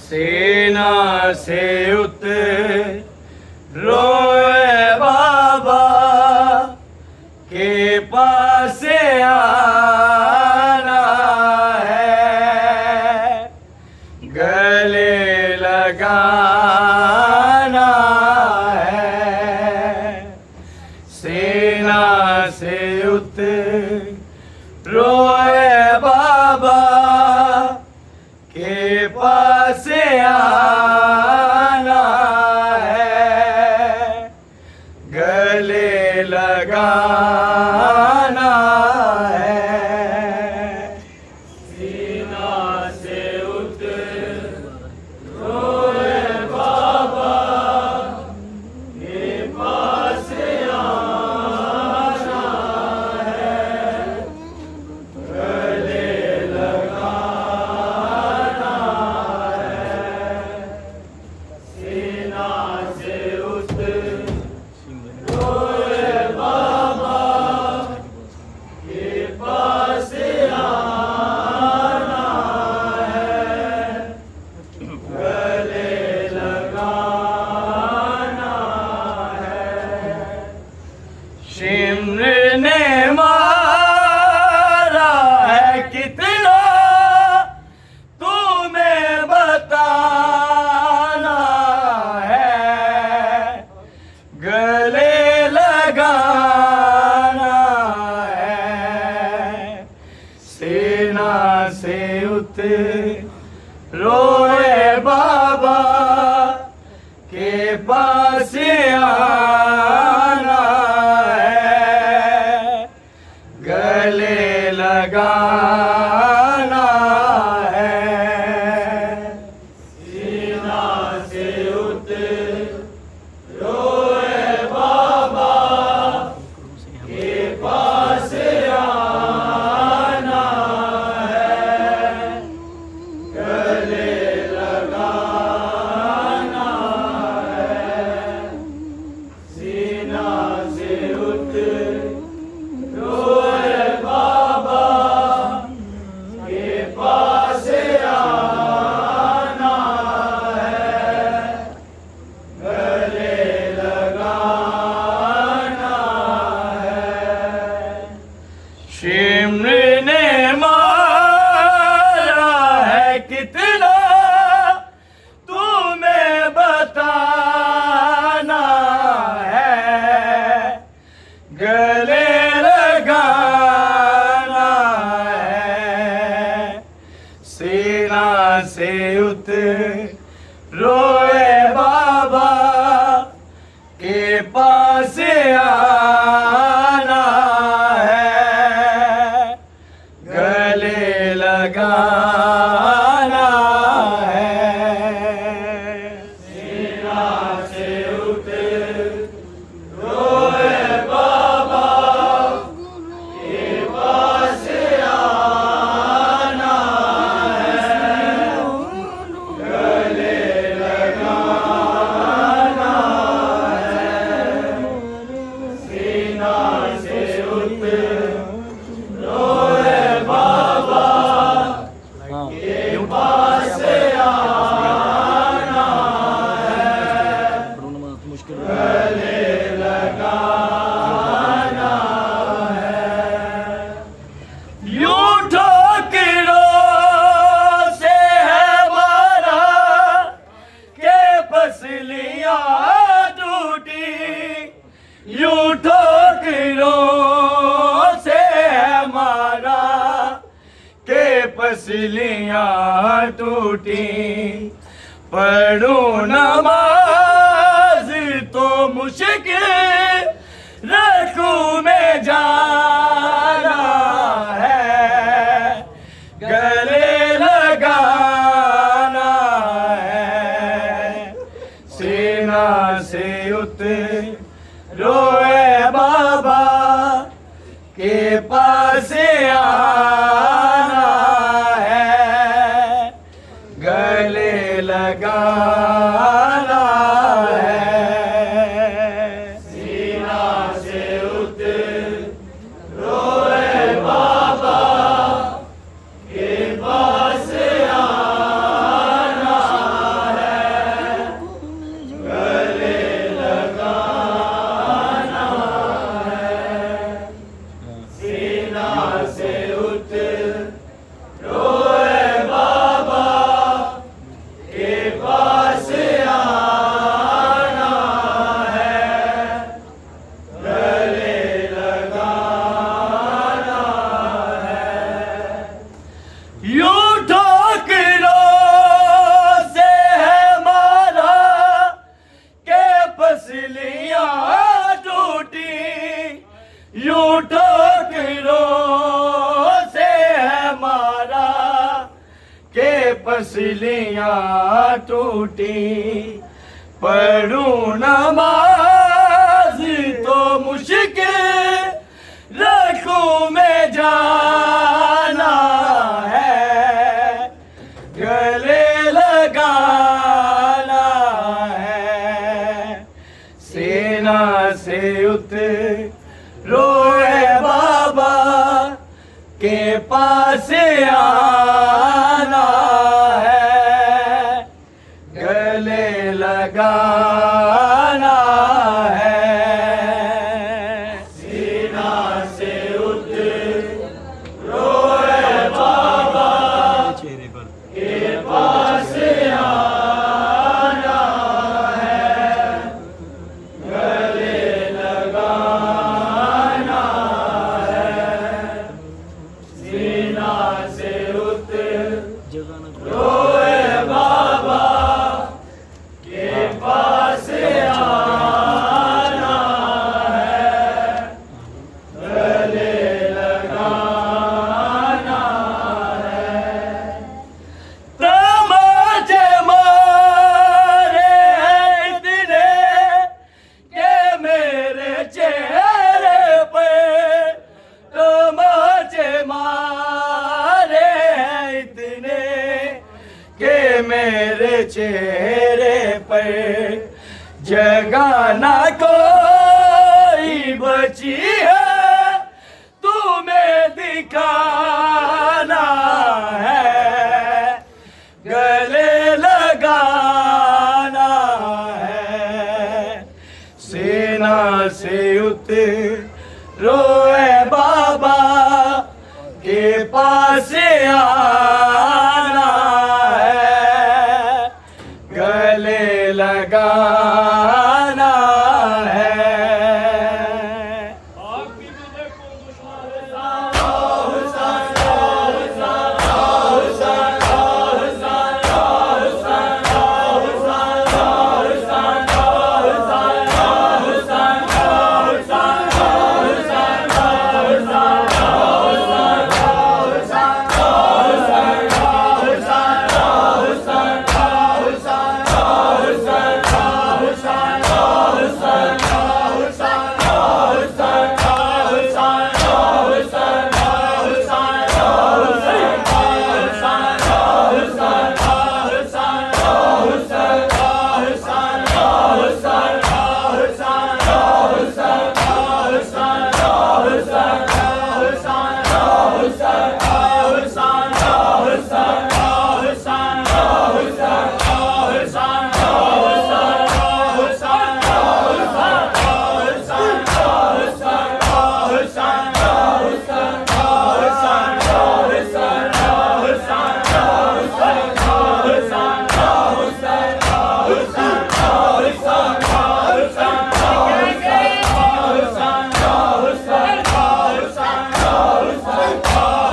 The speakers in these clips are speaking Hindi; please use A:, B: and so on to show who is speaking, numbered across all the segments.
A: सेना से उतरोए बाबा के पास आना है, गले लगाना है। सेना से उतरोए बाबा के पास आना है, गले लगाना है। सीना से उतरोए बाबा के पास आना है, गले लगाना है। सीना से उतरोए बाबा के पास आना है, गले लगाना है। शिमर ने मारा है कितना तुम्हें बताना है, गले लगाना है। सेना से उतरोए बाबा के पास आना है, गले लगाना है। सीना से उतरोए बाबा के पास आना है, गले लगाना है। सीना से उतरोए बाबा के पास आना है, गले लगाना है। शिमर ने मारा है कितना तुम्हें बताना है, गले लगाना है। सीना से उतरोए बाबा के पास आना है, गले लगाना है। सीना से उतरोए बाबा के पास आना है, गले लगाना है। सीना से उतरोए बाबा के पास आना है, गले लगाना है। यूं ठोकरों से है मारा के पसलियां टूटी, यूं ठोकरों से है मारा के पसलियां टूटी। पढ़ूं नमाज तो मुश्किल रखूं में जाना है, गले लगाना है। सीना से उतरोए बाबा के पास आना है, गले लगाना से उतरो बाबा के पास आना है, गले लगाना है। यूं ठोकरों से है मारा के पसलियां टूटी, यूं ठोकरों से है मारा के पसलियां टूटी। पढ़ूं नमाज तो मुश्किल रखूं में जाना है, गले लगाना है। सेना से उतरो बाबा के पास आना है, गले लगाना है। सीना से उतरो बाबा के पास आना है, गले लगाना है। सीना से उतरो बाबा के पास आना है, गले लगाना है। तमाचे मारे हैं इतने के मेरे चेहरे पे, तमाचे मारे हैं इतने के मेरे चेहरे पर, जगह ना कोई बची है, तुम्हें दिखाना है, गले लगाना है। सेना से उतरो बाबा के पास आना है, गले लगाना है।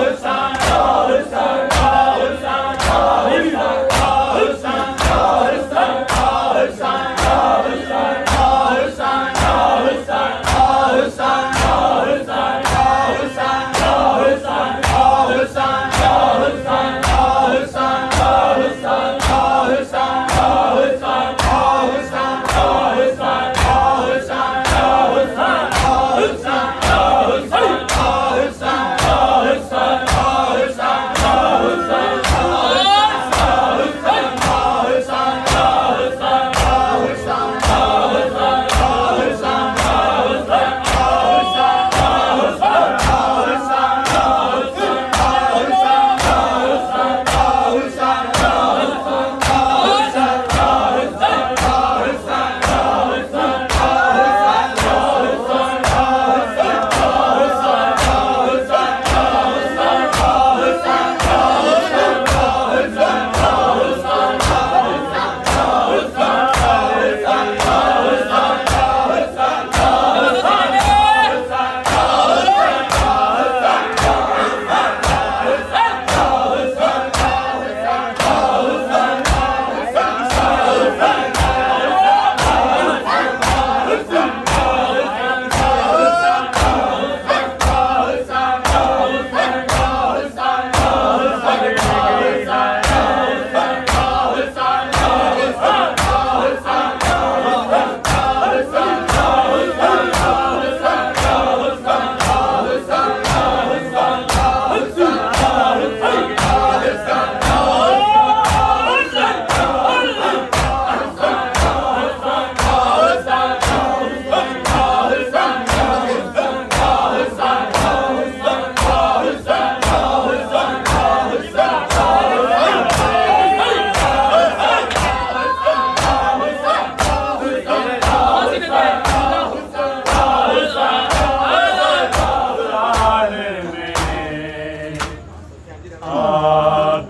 A: Hosanna,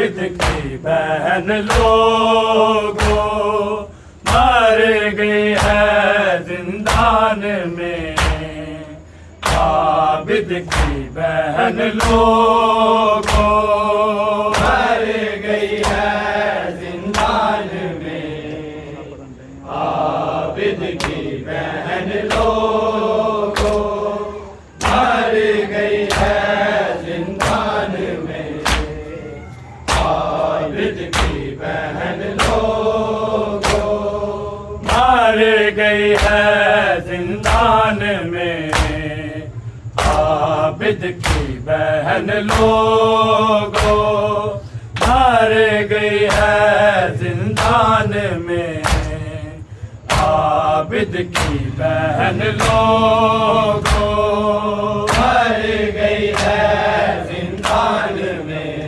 A: आबिद की बहन लोगों मर गई है जिंदान में। आबिद की बहन लोगों मर गई है जिंदान में। आबिद की बहन लोगों मर गई है जिंदान में। आबिद की बहन लोगों मर गई है जिंदान में। आबिद की बहन लोगों मर गई है जिंदान में। आबिद की बहन लोगों मर गई है जिंदान में।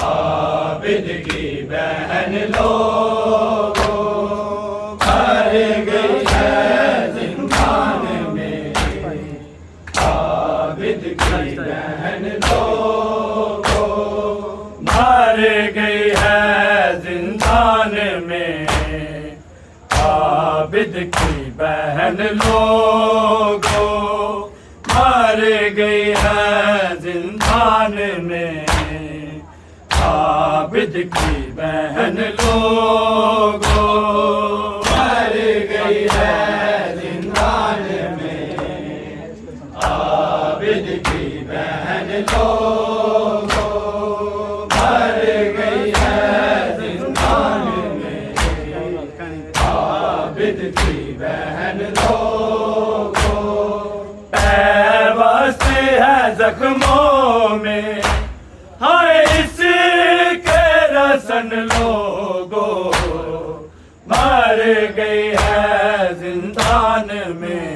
A: आबिद की बहन लोगों मर गई है जिंदान में। आबिद की बहन लोगों मर गई है जिंदान में। आबिद की बहन लोगों मर गई है जिंदान में। आबिद की बहन लोगों मर गई है जिंदान में। आबिद की बहन लोगों मर गई है जिंदान में। आबिद की बहन लोगों पैवस्त है जख्मों में। हाय इसके रसन लोगों मर गई है जिंदान में।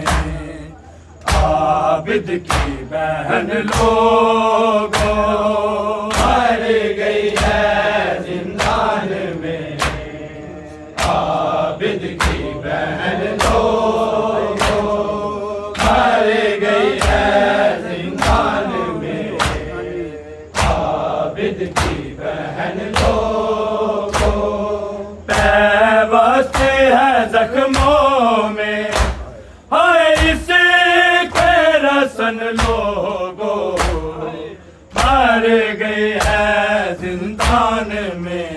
A: आबिद की बहन लोगों मर गई है जिंदान में। आबिद की बहन लोगों मर गई है जिंदान में। आबिद की बहन लोगों पैवस्त है जख्मों में। हाय इसके रसन लोगों मर गई है जिंदान में।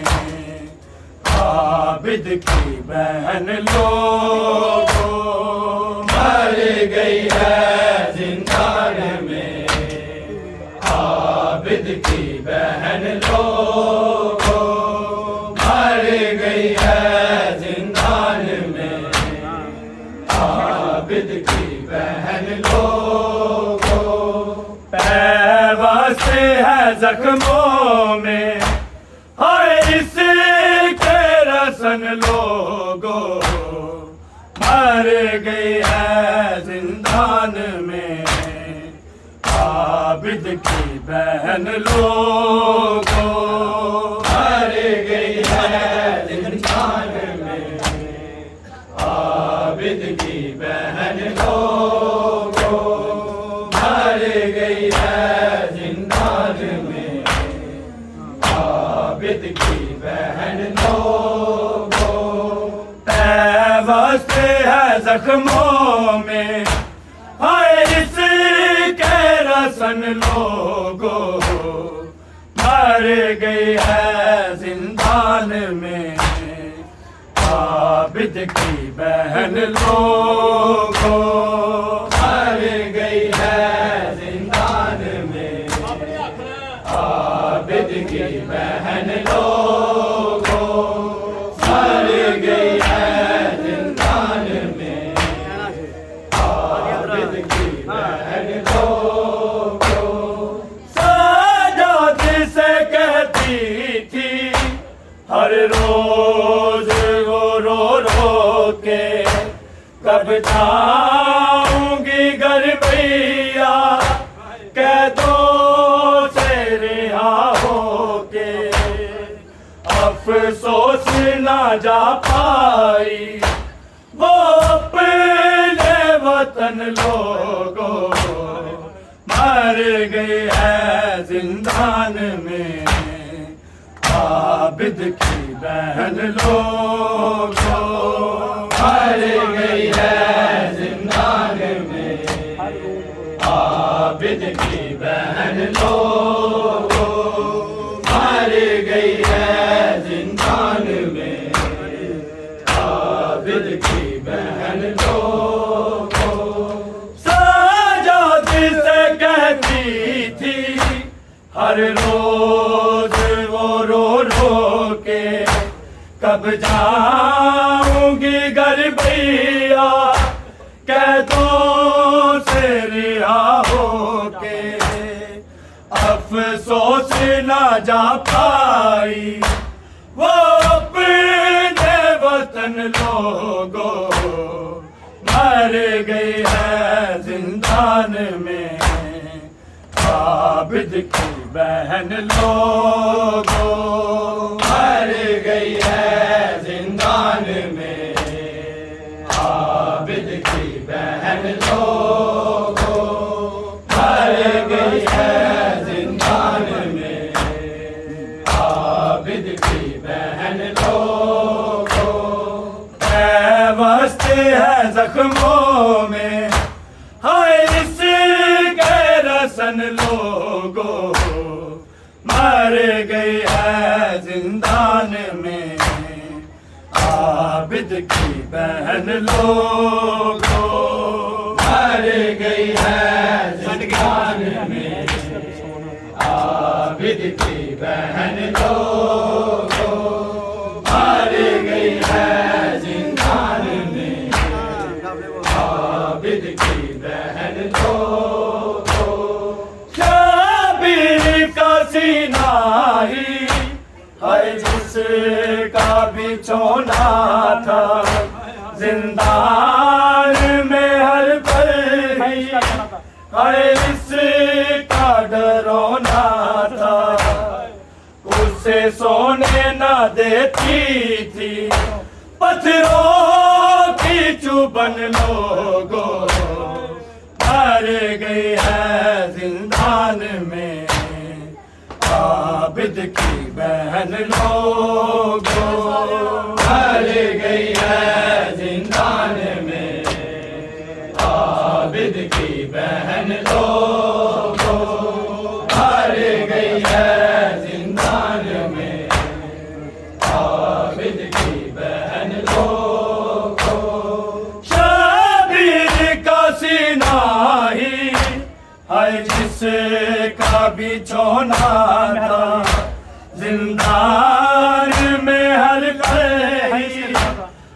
A: आबिद की बहन लोगों मर गई है जिंदान में। आबिद की बहन लोगों मर गई है जिंदान में। आबिद की बहन लोगों पैवस्त है जख्मों में। हाय इसके रसन लोगों मर गई है जिंदान में। आबिद की बहन लोगों मर गई है जिंदान में। आबिद की बहन लोगों मर गई है जिंदान में। आबिद की बहन लोगों पैवस्त है जख्मों में। हाय इसके रसन लोगों मर गई है जिंदान में। आबिद की बहन लोगों मर गई है जिंदान में। आबिद की बहन लोगों मर गई है जिंदान में। आबिद की बहन लोगों साजाद से कहती थी हर रोज वो रो रो के कब जाऊंगी घर भैया कैदों से रिहा होके। अफसोस ना जा पाई वो अपने वतन लोगों मर गए हैं जिंदान में। आबिद की बहन लोगों मर गई है जिंदान में, आबिद की बहन लोगों मर गई है जिंदान में, आबिद की बहन लोगों। साजाद से कहती थी हर रोज वो रो रो के, कब जाऊंगी घर भैया कैदों से रिहा होके, अफसोस ना जा पाई वो अपने वतन लोगों, मर गई है जिंदान में, आबिद की बहन लोगों मर गई है जिंदान में, आबिद की बहन लोगों मर गई है जिंदान में, आबिद की बहन लोगों। पैवस्त है जख्मों में हाय इसके रसन लोगों, मर गई है जिंदान में, आबिद की बहन लोगों मर गई है जिंदान में, आबिद की बहन लोगों मर गई है जिंदान में, आबिद की बहन लोगों। शाबिर का सीना ही है जिसका बिछोना था, जिंदान में हर पल ही है इसका डरोना था, उसे सोने न देती थी पत्थरों की चुभन लोगों, मर गई है जिंदान में, आबिद की बहन लोगों मर गई है जिंदान में, आबिद की बहन लोगों मर गई है जिंदान में, आबिद की बहन लोगों। शाबिर का सीना ही है जिसका बिछोना था, जिंदान में हर पल ही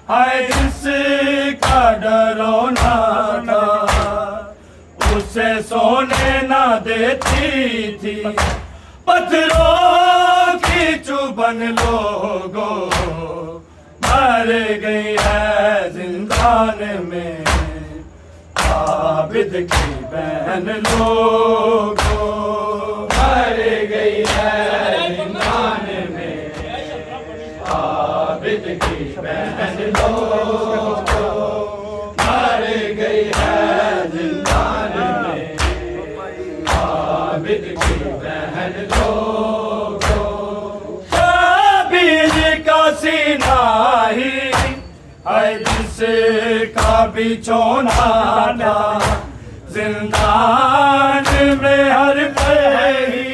A: है जिसका डरोना था, उसे सोने न देती थी पत्थरों की चुभन लोगों, मर गई है जिंदान में, आबिद की बहन लोगों मर गई है जिंदान में, आबिद की बहन लोगों मर गई है जिंदान में, आबिद की बहन लोगों। शाबिर का सीना ही है जिसका बिछोना था, जिंदान में हर पल ही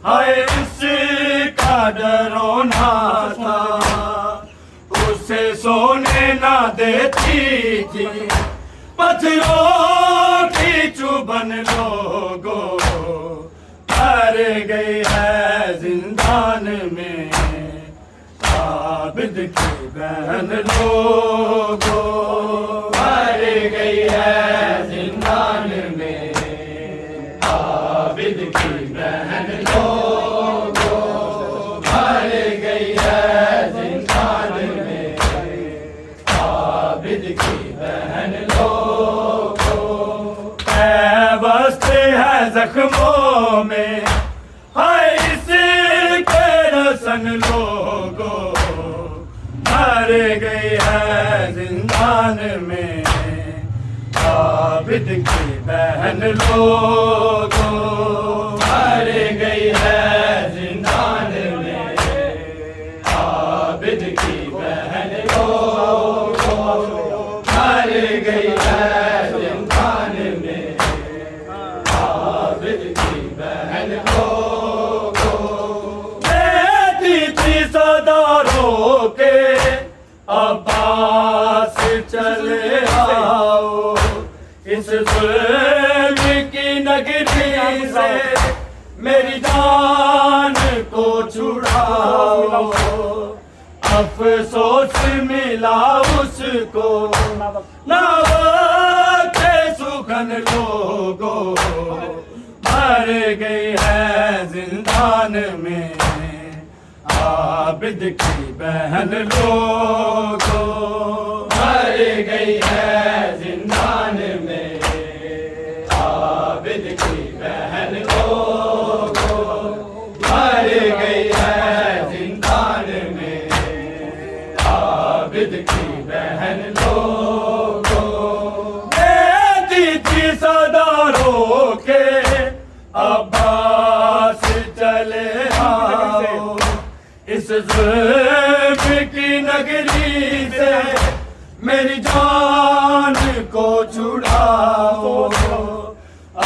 A: है इसका डरोना था, उसे सोने न देती थी पत्थरों की चुभन लोगों, मर गई है जिंदान में, आबिद की बहन लोगों मर गई है जिंदान में, आबिद की बहन लोगों मर गई है जिंदान में, आबिद की बहन लोगों। पैवस्त है जख्मों में हाय इसके रसन लोगों, मर गई है जिंदान में, आबिद की बहन लोगों मर गई है जिंदान में, रो के अब्बास चले आओ, इस जुल्म की नगरी से मेरी जान को छुड़ाओ। अफसोस मिला उसको ना के सुखन लोगों, मर गई है जिंदान में आबिद की बहन लोगों, मर गई है जिंदान में आबिद की बहन लोगों, मर गई है जिंदान में आबिद की बहन लोगों। बेटी थी सदा रो के अब्बास चले आओ, इस जुल्म की नगरी से मेरी जान को छुड़ाओ।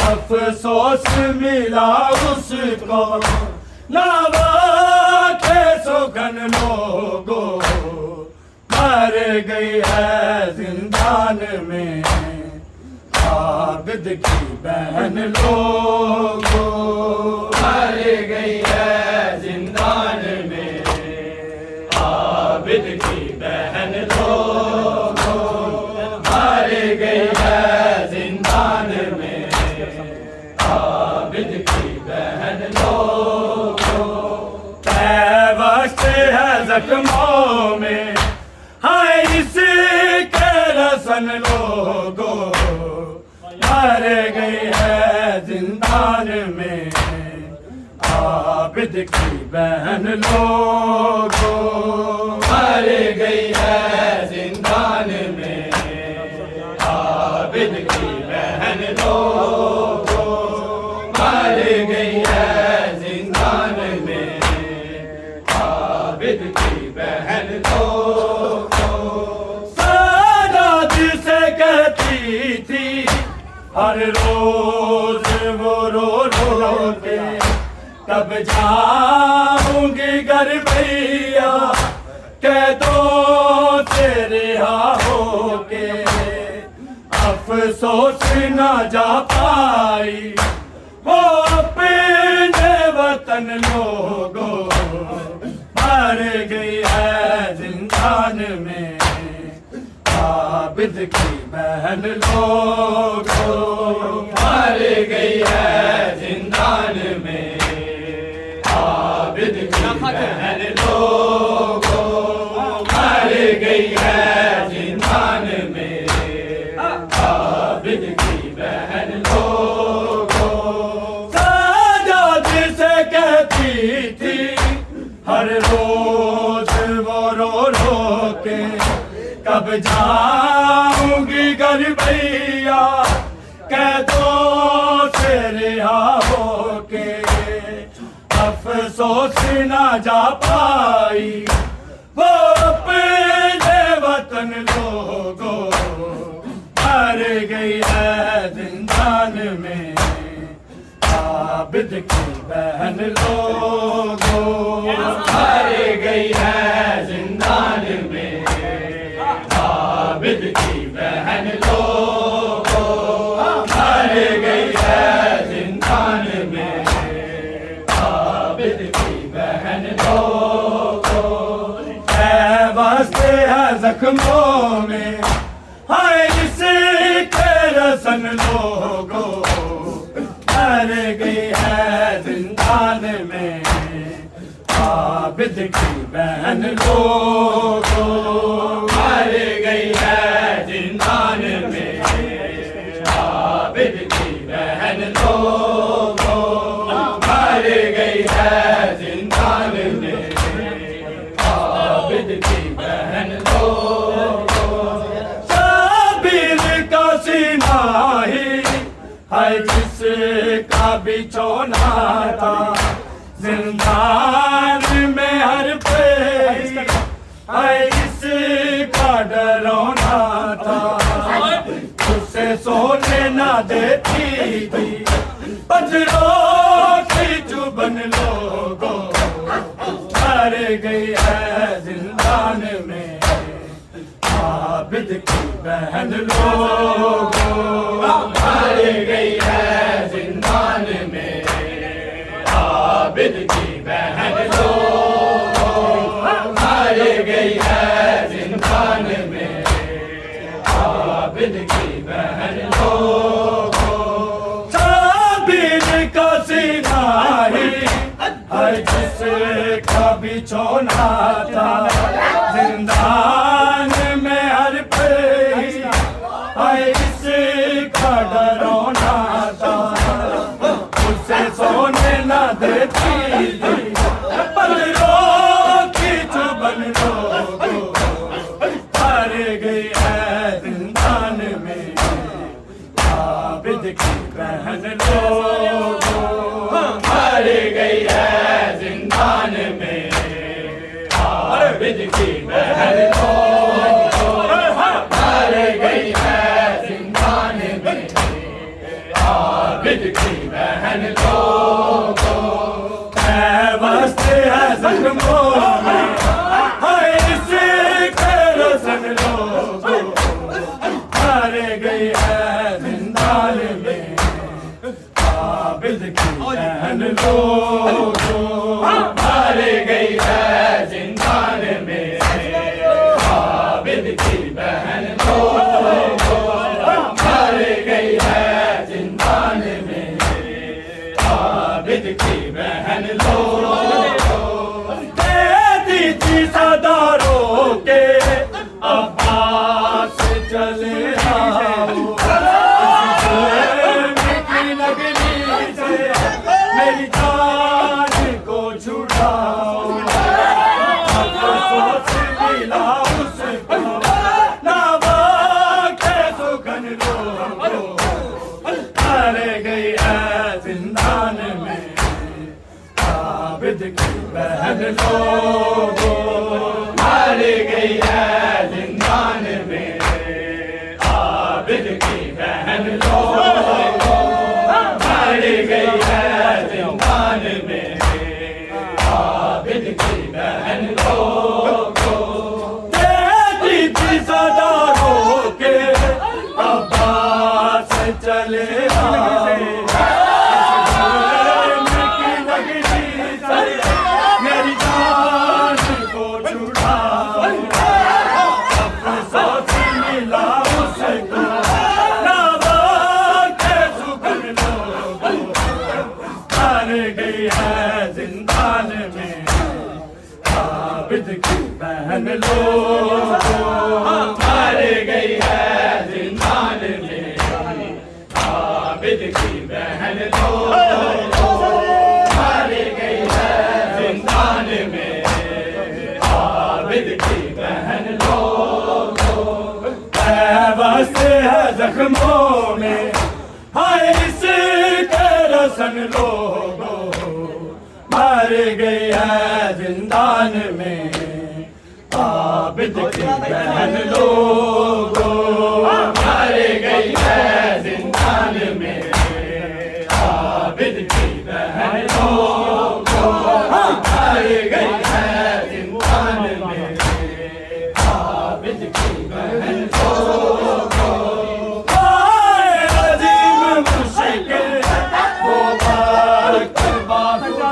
A: अफसोस मिला उसको नावा के सुखन लोगों, मर गई है जिंदान में आबिद की बहन लोगों, मर गई है जिंदान में आबिद की बहन लोगों, मर गई है जिंदान में आबिद की बहन लोगों। पैवस्त है जख्मों में हाय इसके रसन लोगों, मर गई है जिंदान में आबिद की बहन लोगों, मर गई है जिंदान में आबिद की बहन लोगों, मर गई है जिंदान में आबिद की बहन लोगों। सादात से कहती थी हर रोज वो रो के, कब जाऊंगी घर भैया कैदों से रिहा होके। अफसोस न जा पाई वो अपने वतन लोगों, मर गई है जिंदान में आबिद की बहन लोगों, मर गई है जिंदान में आबिद की बहन लोगों, मर गई है जिंदान में आबिद की बहन लोगों। सादात से कहती थी हर रोज वो रो के, कब जाऊंगी घर भैया कैदों से रिहा होके। अफसोस न जा पाई वो अपने वतन लोगों, मर गई है जिंदान में आबिद की बहन लोगों, मर गई है जिंदान में आबिद की बहन लोगों, मर गई है जिंदान में आबिद की बहन लोगों। वास्ते है जख्मों में हाय इसके रसन लोगों, मर गई है जिंदान में आबिद की बहन लोगों, मर गई है जिंदान में आबिद की बहन लोगों, मर गई है जिंदान में आबिद की बहन लोगों। साबिर का सीना ही है जिसका बिछोना था, जिंदान में हर पे है इसका डरौना था। उससे सोने ना देती थी पत्थरों की चुभन लोगों, मर गई है जिंदान में आबिद की बहन लोगों मार गई है जिंदान में आबिद की बहन लोगों मार गई है जिंदान में आबिद की बहन लोगों साबिर का सीना ही हर जिसका बिछोना था जिंदान में हर पे हर इसका डरोना था उसे सोने न देती थी पत्थरों की चुभन लोगों हार गई है जिंदान में आबिद की बहन लोगों हार गई है जिंदान में आबिद की बहन लोगों हार गई है जिंदान में आबिद की बहन लोगों वस्ते है जख्मों में हाय इसे रोशन लोगों हार गई है जिंदान में आबिद की बहन लोगों हार गई है जिंदान में आबिद की बहन लोगों हार गई है जिंदान में आबिद की बहन लोगों देती थी सदारों के अब्बास चले आओ नगरी से मेरी जान को छुड़ाओ अफसोस मिला उसको नावा के सुगन लोगों हार गई है जिंदान में आबिद की बहन लोगों हार गई है जिंदान में आबिद की बहन लोगों हार गई है जिंदान में आबिद की बहन लोगों देती थी सदारों के अब्बास चले मेरी जान को छुड़ाओ अफसोस मिला उसको नावा के सुगन लोगों हार गई है जिंदान में आबिद की बहन लोगों हार गई है जिंदान में आबिद की बहन लोगों हार गई है जिंदान में आबिद की बहन लोगों वस्ते है जख्मों में हाय इसके रोशन लोगों मार गई है जिंदान में आबिद की बहन लोगों मार गई है जिंदान में आबिद की बहन लोगों मार गई है जिंदान में आबिद की बहन लोगों अजीम मुश्किल वो वक्त बाबा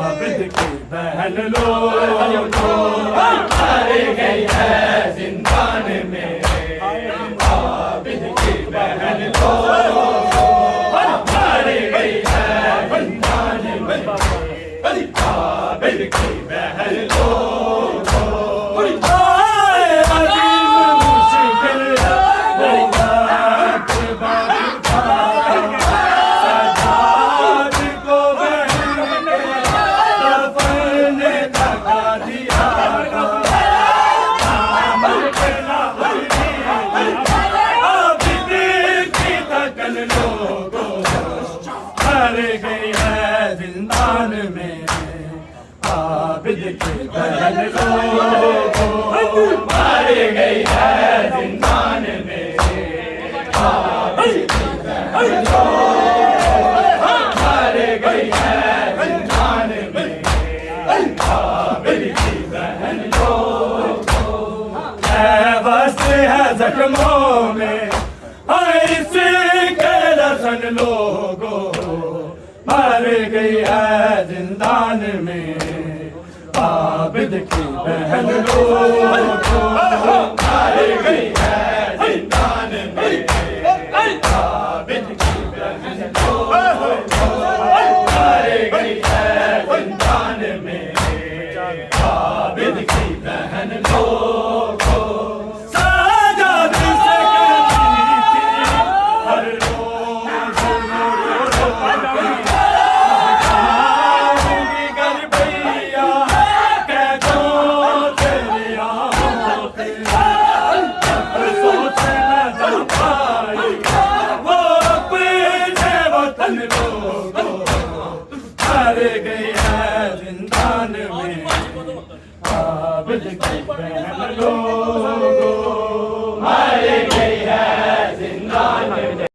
A: बहन लोगों हार गई है जिंदान में आबिद की बहन लोगों हार गई है जिंदान में आबिद की बहन लोगों अजीम मुश्किल वो वक्त सजाद को बहन के दफन थका दिया मर गई है जिंदान में आबिद की बहन लोगों मर गई है जिंदान में आबिद की बहन लोगों मर गई है जिंदान में आबिद की बहन लोगों बस है जख्मों में इसके रसन लोगों मर गई है जिंदान में आबिद की बहन लोगों मर गई है जिंदान में आबिद की बहन लोगों मर गई है जिंदान में आबिद की बहन लोगों साजाद से मर गई है जिंदान में आबिद की बहन लोगों